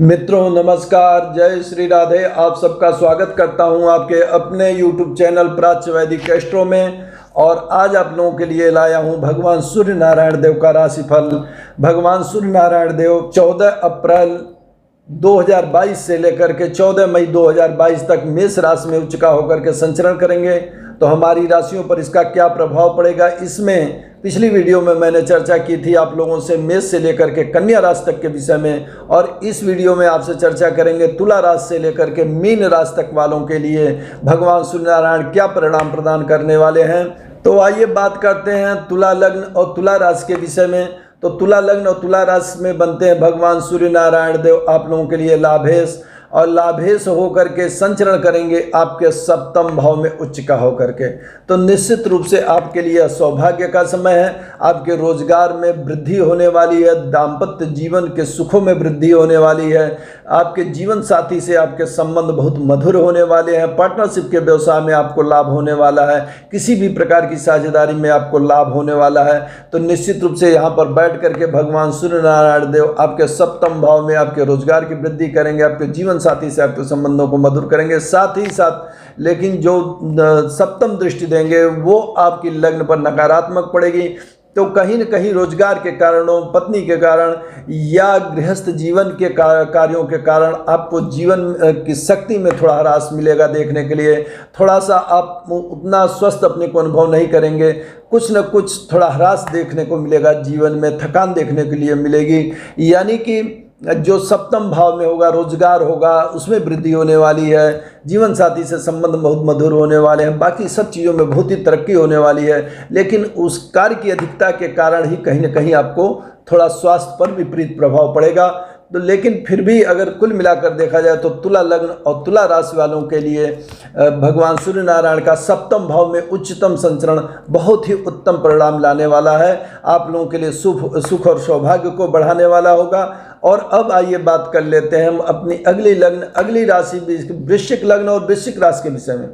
मित्रों नमस्कार, जय श्री राधे। आप सबका स्वागत करता हूं आपके अपने YouTube चैनल प्राच्य वैदिक एस्ट्रो में। और आज आप लोगों के लिए लाया हूं भगवान सूर्य नारायण देव का राशिफल। भगवान सूर्य नारायण देव 14 अप्रैल 2022 से लेकर के 14 मई 2022 तक मेष राशि में उच्च का होकर के संचरण करेंगे। तो हमारी राशियों पर इसका क्या प्रभाव पड़ेगा, इसमें पिछली वीडियो में मैंने चर्चा की थी आप लोगों से मेष से लेकर के कन्या राशि तक के विषय में। और इस वीडियो में आपसे चर्चा करेंगे तुला राशि से लेकर के मीन राशि तक वालों के लिए भगवान सूर्य नारायण क्या परिणाम प्रदान करने वाले हैं। तो आइए बात करते हैं तुला लग्न और तुला राशि के विषय में। तो तुला लग्न और तुला राशि में बनते हैं भगवान सूर्य नारायण देव आप लोगों के लिए लाभेश, और लाभेश होकर के संचरण करेंगे आपके सप्तम भाव में उच्च का होकर के। तो निश्चित रूप से आपके लिए सौभाग्य का समय है। आपके रोजगार में वृद्धि होने वाली है, दाम्पत्य जीवन के सुखों में वृद्धि होने वाली है, आपके जीवन साथी से आपके संबंध बहुत मधुर होने वाले हैं, पार्टनरशिप के व्यवसाय में आपको लाभ होने वाला है, किसी भी प्रकार की साझेदारी में आपको लाभ होने वाला है। तो निश्चित रूप से यहाँ पर बैठ करके भगवान सूर्य नारायण देव आपके सप्तम भाव में आपके रोजगार की वृद्धि करेंगे, आपके जीवन साथी से आपके संबंधों को मधुर करेंगे। साथ ही साथ लेकिन जो सप्तम दृष्टि देंगे वो आपकी लग्न पर नकारात्मक पड़ेगी। तो कहीं न कहीं रोजगार के कारणों, पत्नी के कारण या गृहस्थ जीवन के कार्यों के कारण आपको जीवन की शक्ति में थोड़ा ह्रास मिलेगा देखने के लिए। थोड़ा सा आप उतना स्वस्थ अपने को अनुभव नहीं करेंगे, कुछ न कुछ थोड़ा ह्रास देखने को मिलेगा जीवन में, थकान देखने के लिए मिलेगी। यानी कि जो सप्तम भाव में होगा, रोजगार होगा, उसमें वृद्धि होने वाली है, जीवन साथी से संबंध बहुत मधुर होने वाले हैं, बाकी सब चीज़ों में बहुत ही तरक्की होने वाली है। लेकिन उस कार्य की अधिकता के कारण ही कहीं न कहीं आपको थोड़ा स्वास्थ्य पर विपरीत प्रभाव पड़ेगा। तो लेकिन फिर भी अगर कुल मिलाकर देखा जाए तो तुला लग्न और तुला राशि वालों के लिए भगवान सूर्य नारायण का सप्तम भाव में उच्चतम संचरण बहुत ही उत्तम परिणाम लाने वाला है। आप लोगों के लिए सुख और सौभाग्य को बढ़ाने वाला होगा। और अब आइए बात कर लेते हैं हम अपनी अगली राशि वृश्चिक लग्न और वृश्चिक राशि के विषय में।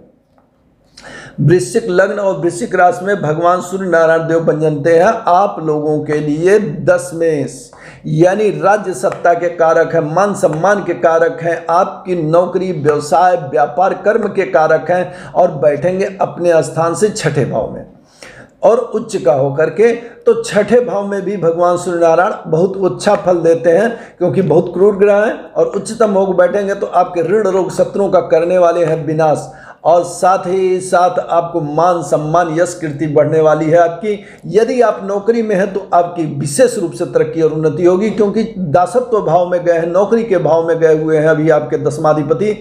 वृश्चिक लग्न और वृश्चिक राशि में भगवान सूर्य नारायण देव बन जानते हैं आप लोगों के लिए दशमेश, यानी राज्य सत्ता के कारक हैं, मान सम्मान के कारक हैं, आपकी नौकरी, व्यवसाय, व्यापार, कर्म के कारक हैं। और बैठेंगे अपने स्थान से छठे भाव में और उच्च का होकर के। तो छठे भाव में भी भगवान सूर्य नारायण बहुत अच्छा फल देते हैं, क्योंकि बहुत क्रूर ग्रह हैं। और उच्चतम योग बैठेंगे तो आपके ऋण रोग शत्रुओं का करने वाले हैं विनाश, और साथ ही साथ आपको मान सम्मान यश कीर्ति बढ़ने वाली है आपकी। यदि आप नौकरी में हैं तो आपकी विशेष रूप से तरक्की और उन्नति होगी, क्योंकि दासत्व भाव में गए हैं, नौकरी के भाव में गए हुए हैं अभी आपके दशमाधिपति।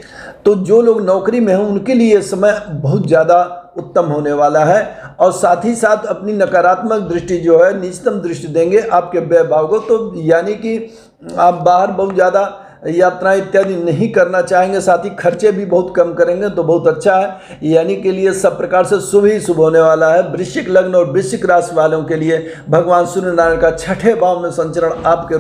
तो जो लोग नौकरी में हैं उनके लिए समय बहुत ज़्यादा उत्तम होने वाला है। और साथ ही साथ अपनी नकारात्मक दृष्टि जो है, नीचतम दृष्टि देंगे आपके व्यय भाव को। तो यानी कि आप बाहर बहुत ज़्यादा यात्रा इत्यादि नहीं करना चाहेंगे, साथ ही खर्चे भी बहुत कम करेंगे, तो बहुत अच्छा है। यानी के लिए सब प्रकार से शुभ ही शुभ होने वाला है। वृश्चिक लग्न और वृश्चिक राशि वालों के लिए भगवान सूर्य नारायण का छठे भाव में संचरण आपके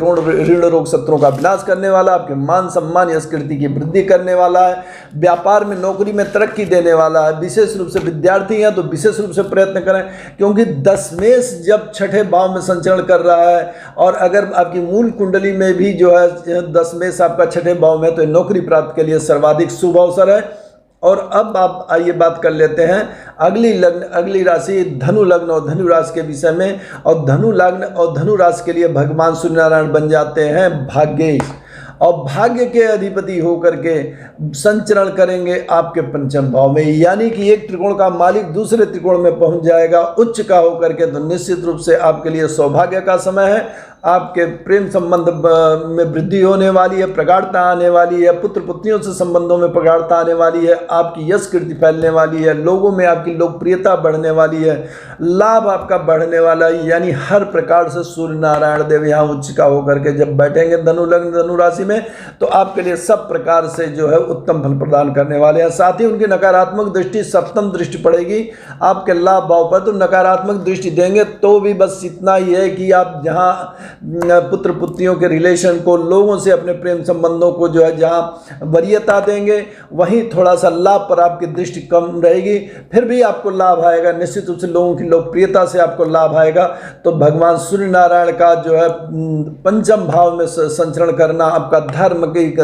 ऋण रोग शत्रुओं का विनाश करने वाला, आपके मान सम्मान यश कीर्ति की वृद्धि करने वाला है, व्यापार में नौकरी में तरक्की देने वाला है। विशेष रूप से विद्यार्थी हैं तो विशेष रूप से प्रयत्न करें, क्योंकि दशमेश जब छठे भाव में संचरण कर रहा है और अगर आपकी मूल कुंडली में भी जो है दशमेश आपका छठे भाव में, तो नौकरी प्राप्त के लिए सर्वाधिक शुभ अवसर है। और अब आप आइए बात कर लेते हैं अगली राशि धनु लग्न और धनु राशि के विषय में। और धनु लग्न और धनु राशि के लिए भगवान सूर्य नारायण बन जाते हैं भाग्येश, और भाग्य के अधिपति होकर के संचरण करेंगे आपके पंचम भाव में। यानी कि एक त्रिकोण का मालिक दूसरे त्रिकोण में पहुंच जाएगा उच्च का होकर के। तो निश्चित रूप से आपके लिए सौभाग्य का समय है। आपके प्रेम संबंध में वृद्धि होने वाली है, प्रगाढ़ता आने वाली है, पुत्र पुत्रियों से संबंधों में प्रगाढ़ता आने वाली है, आपकी यश कीर्ति फैलने वाली है, लोगों में आपकी लोकप्रियता बढ़ने वाली है, लाभ आपका बढ़ने वाला है। यानी हर प्रकार से सूर्य नारायण देव यहाँ उच्च का होकर के जब बैठेंगे धनु लग्न धनु राशि में, तो आपके लिए सब प्रकार से जो है उत्तम फल प्रदान करने वाले हैं। साथ ही उनकी नकारात्मक दृष्टि सप्तम दृष्टि पड़ेगी आपके लाभ भाव पर। तो नकारात्मक दृष्टि देंगे तो भी बस इतना ही है कि आप जहाँ पुत्र पुत्रियों के रिलेशन को, लोगों से अपने प्रेम संबंधों को जो है जहाँ वरीयता देंगे वहीं थोड़ा सा लाभ पर आपकी दृष्टि कम रहेगी, फिर भी आपको लाभ आएगा। निश्चित रूप से लोगों की लोकप्रियता से आपको लाभ आएगा। तो भगवान सूर्य नारायण का जो है पंचम भाव में संचरण करना, आपका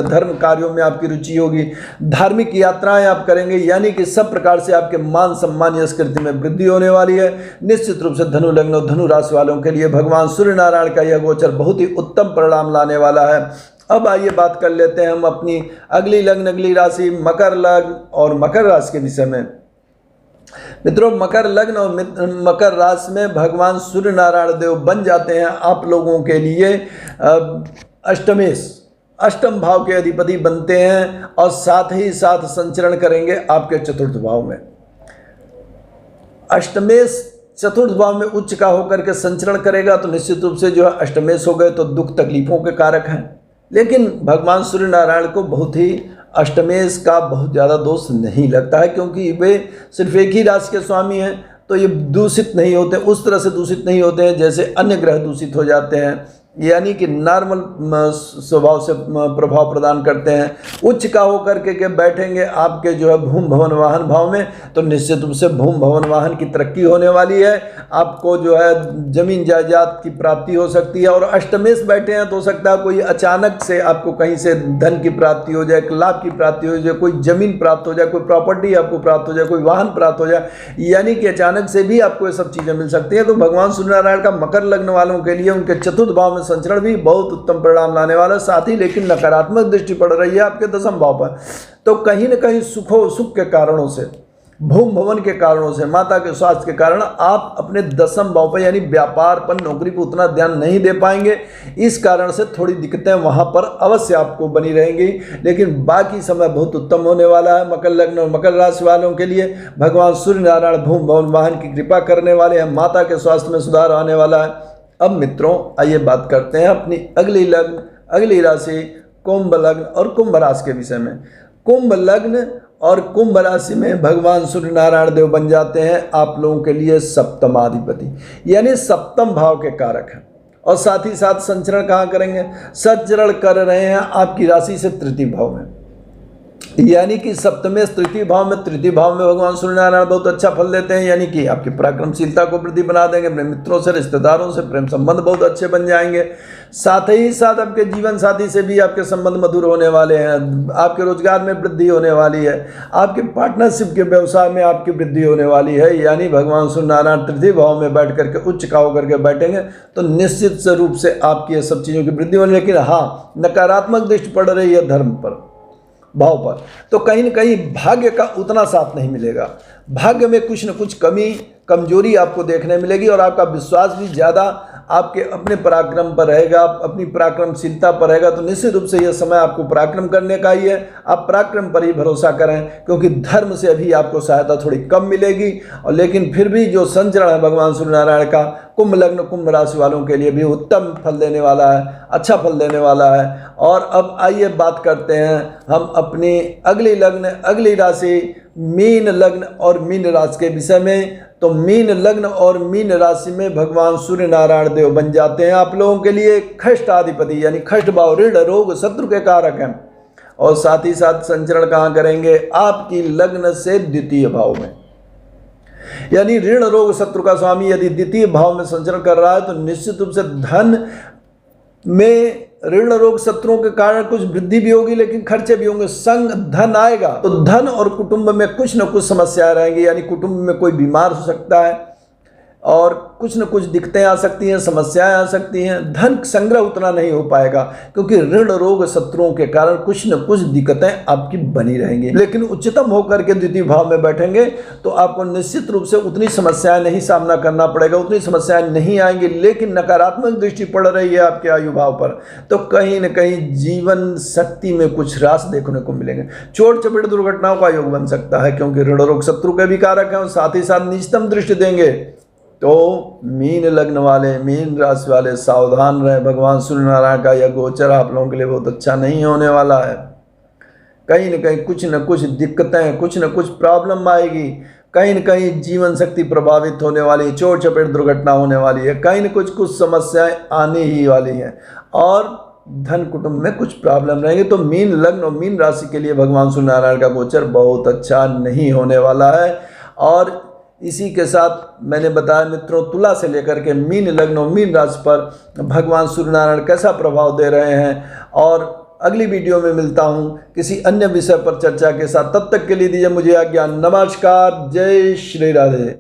धर्म कार्यों में आपकी रुचि होगी, धार्मिक यात्राएं आप करेंगे, यानी कि सब प्रकार से आपके मान सम्मान यश कीर्ति में वृद्धि होने वाली है। निश्चित रूप से धनु लग्न और धनु राशि वालों के लिए भगवान सूर्य नारायण का यह गोचर बहुत ही उत्तम परिणाम लाने वाला है। अब आइए बात कर लेते हैं हम अपनी अगली लग्न, अगली राशि मकर लग्न और मकर राशि के विषय में। मित्रों, मकर लग्न और मकर राशि में भगवान सूर्य नारायण देव बन जाते हैं आप लोगों के लिए अष्टम भाव के अधिपति बनते हैं और साथ ही साथ संचरण करेंगे आपके चतुर्थ भाव में। अष्टमेश चतुर्थ भाव में उच्च का होकर के संचरण करेगा तो निश्चित रूप से जो है अष्टमेश हो गए तो दुख तकलीफों के कारक हैं, लेकिन भगवान सूर्य नारायण को बहुत ही अष्टमेश का बहुत ज़्यादा दोष नहीं लगता है, क्योंकि वे सिर्फ एक ही राशि के स्वामी हैं। तो ये दूषित नहीं होते, उस तरह से दूषित नहीं होते हैं जैसे अन्य ग्रह दूषित हो जाते हैं, यानी कि नॉर्मल स्वभाव से प्रभाव प्रदान करते हैं। उच्च का होकर के बैठेंगे आपके जो है भूम भवन वाहन भाव में, तो निश्चित रूप से भूम भवन वाहन की तरक्की होने वाली है। आपको जो है जमीन जायदाद की प्राप्ति हो सकती है। और अष्टमेश बैठे हैं तो हो सकता है कोई अचानक से आपको कहीं से धन की प्राप्ति हो जाए, लाभ की प्राप्ति हो जाए, कोई जमीन प्राप्त हो जाए, कोई प्रॉपर्टी आपको प्राप्त हो जाए, कोई वाहन प्राप्त हो जाए, यानी कि अचानक से भी आपको ये सब चीज़ें मिल सकती हैं। तो भगवान सूर्य नारायण का मकर लग्न वालों के लिए उनके चतुर्थ भाव में संचरण भी बहुत उत्तम परिणाम लाने वाला है। साथ ही लेकिन नकारात्मक दृष्टि पड़ रही है आपके दशम भाव पर, तो कहीं न कहीं सुख के कारणों से, भूम भवन के कारणों से, माता के स्वास्थ्य के कारण आप अपने दशम भाव पर यानी व्यापार पर, नौकरी पर उतना ध्यान नहीं दे पाएंगे। इस कारण से थोड़ी दिक्कतें वहां पर अवश्य आपको बनी रहेंगी, लेकिन बाकी समय बहुत उत्तम होने वाला है। मकर लग्न और मकर राशि वालों के लिए भगवान सूर्य नारायण भूम भवन वाहन की कृपा करने वाले हैं, माता के स्वास्थ्य में सुधार आने वाला है। अब मित्रों आइए बात करते हैं अपनी अगली लग्न, अगली राशि कुंभ लग्न और कुंभ राशि के विषय में। कुंभ लग्न और कुंभ राशि में भगवान सूर्य नारायण देव बन जाते हैं आप लोगों के लिए सप्तमाधिपति, यानी सप्तम भाव के कारक हैं। और साथ ही साथ संचरण कहाँ करेंगे? संचरण कर रहे हैं आपकी राशि से तृतीय भाव में, यानी कि सप्तमेश तृतीय भाव में, तृतीय भाव में भगवान सूर्य नारायण बहुत अच्छा फल देते हैं, यानी कि आपकी पराक्रमशीलता को वृद्धि बना देंगे, अपने मित्रों से, रिश्तेदारों से प्रेम संबंध बहुत अच्छे बन जाएंगे। साथ ही साथ आपके जीवन साथी से भी आपके संबंध मधुर होने वाले हैं, आपके रोजगार में वृद्धि होने वाली है, आपके पार्टनरशिप के व्यवसाय में आपकी वृद्धि होने वाली है। यानी भगवान सूर्य नारायण तृतीय भाव में बैठ करके उच्च का होकर के बैठेंगे तो निश्चित रूप से आपकी ये सब चीज़ों की वृद्धि होनी। लेकिन हाँ, नकारात्मक दृष्टि पड़ रही है धर्म पर, भाव पर, तो कहीं न कहीं भाग्य का उतना साथ नहीं मिलेगा। भाग्य में कुछ न कुछ कमी कमजोरी आपको देखने मिलेगी और आपका विश्वास भी ज़्यादा आपके अपने पराक्रम पर रहेगा, अपनी पराक्रमशीलता पर रहेगा। तो निश्चित रूप से यह समय आपको पराक्रम करने का ही है, आप पराक्रम पर ही भरोसा करें, क्योंकि धर्म से अभी आपको सहायता थोड़ी कम मिलेगी। और लेकिन फिर भी जो संचरण है भगवान सूर्य नारायण का कुंभ लग्न कुंभ राशि वालों के लिए भी उत्तम फल देने वाला है, अच्छा फल देने वाला है। और अब आइए बात करते हैं हम अपनी अगली लग्न अगली राशि मीन लग्न और मीन राशि के विषय में। तो मीन लग्न और मीन राशि में भगवान सूर्य नारायण देव बन जाते हैं आप लोगों के लिए खष्टाधिपति, यानी खष्ट भाव, ऋण रोग शत्रु के कारक हैं। और साथ ही साथ संचरण कहाँ करेंगे? आपकी लग्न से द्वितीय भाव में, यानी ऋण रोग शत्रु का स्वामी यदि द्वितीय भाव में संचरण कर रहा है तो निश्चित रूप से धन में ऋण रोग शत्रुओं के कारण कुछ वृद्धि भी होगी, लेकिन खर्चे भी होंगे। संग धन आएगा तो धन और कुटुंब में कुछ न कुछ समस्याएं रहेंगी, यानी कुटुंब में कोई बीमार हो सकता है और कुछ न कुछ दिक्कतें आ सकती हैं, समस्याएं आ सकती हैं। धन संग्रह उतना नहीं हो पाएगा क्योंकि ऋण रोग शत्रुओं के कारण कुछ न कुछ दिक्कतें आपकी बनी रहेंगी। लेकिन उच्चतम होकर के द्वितीय भाव में बैठेंगे तो आपको निश्चित रूप से उतनी समस्याएं नहीं सामना करना पड़ेगा, उतनी समस्याएं नहीं आएंगी। लेकिन नकारात्मक दृष्टि पड़ रही है आपके आयु भाव पर, तो कहीं न कहीं जीवन शक्ति में कुछ ह्रास देखने को मिलेंगे। चोट चपेट दुर्घटनाओं का योग बन सकता है क्योंकि ऋण रोग शत्रु के भी कारक हैं और साथ ही साथ नीचतम दृष्टि देंगे। तो मीन लग्न वाले, मीन राशि वाले सावधान रहें। भगवान सूर्य नारायण का यह गोचर आप लोगों के लिए बहुत अच्छा नहीं होने वाला है। कहीं न कहीं कुछ न कुछ दिक्कतें, कुछ न कुछ प्रॉब्लम आएगी, कहीं न कहीं जीवन शक्ति प्रभावित होने वाली है, चोट चपेट दुर्घटना होने वाली है, कहीं न कुछ समस्याएं आने ही वाली हैं और धन कुटुंब में कुछ प्रॉब्लम रहेंगे। तो मीन लग्न और मीन राशि के लिए भगवान सूर्य नारायण का गोचर बहुत अच्छा नहीं होने वाला है। और इसी के साथ मैंने बताया मित्रों, तुला से लेकर के मीन लग्न और मीन राशि पर भगवान सूर्य नारायण कैसा प्रभाव दे रहे हैं। और अगली वीडियो में मिलता हूं किसी अन्य विषय पर चर्चा के साथ। तब तक के लिए दीजिए मुझे आज्ञा। नमस्कार, जय श्री राधे।